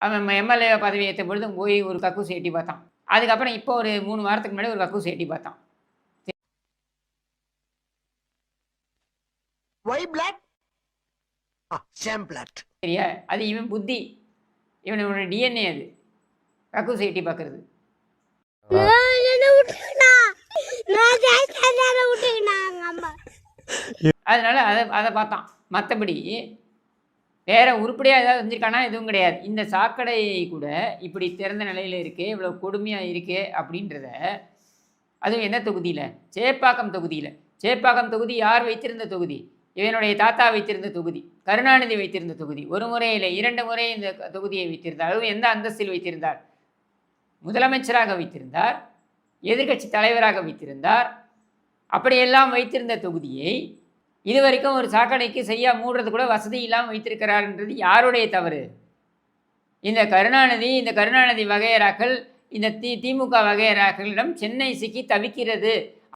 அவன் எம்எல்ஏ பதவி ஏற்ற பொழுது போய் ஒரு கக்கூஸ் எட்டி பார்த்தான். அதுக்கப்புறம் இப்போ ஒரு 3 வாரத்துக்கு முன்னாடி ஒரு கக்கூஸ் எட்டி பார்த்தான். Why black? Sham black. சரியா? அது இவன் புத்தி. இவனோட டிஎன்ஏ அது. கக்கூஸ் எட்டி பார்க்கறது. அதனால அதை பார்த்தான். மற்றபடி வேற உருப்படியாக ஏதாவது செஞ்சுருக்கானா எதுவும் கிடையாது. இந்த சாக்கடை கூட இப்படி திறந்த நிலையில் இருக்கே, இவ்வளோ கொடுமையாக இருக்கே அப்படின்றத, அதுவும் என்ன தொகுதியில்? சேப்பாக்கம் தொகுதியில். சேப்பாக்கம் தொகுதி யார் வைத்திருந்த தொகுதி? இவனுடைய தாத்தா வைத்திருந்த தொகுதி, கருணாநிதி வைத்திருந்த தொகுதி. ஒரு முறை இல்லை, 2 முறை இந்த தொகுதியை வைத்திருந்தார். அதுவும் எந்த அந்தஸ்தில் வைத்திருந்தார்? முதலமைச்சராக வைத்திருந்தார், எதிர்க்கட்சி தலைவராக வைத்திருந்தார். அப்படியெல்லாம் வைத்திருந்த தொகுதியை இதுவரைக்கும் ஒரு சாக்கடைக்கு செய்ய மூடுறது கூட வசதி இல்லாமல் வைத்திருக்கிறார்ன்றது யாருடைய தவறு? இந்த கருணாநிதி வகையறாக்கள், இந்த திமுக வகையறாக்களிடம் சென்னை சிக்கி தவிக்கிறது.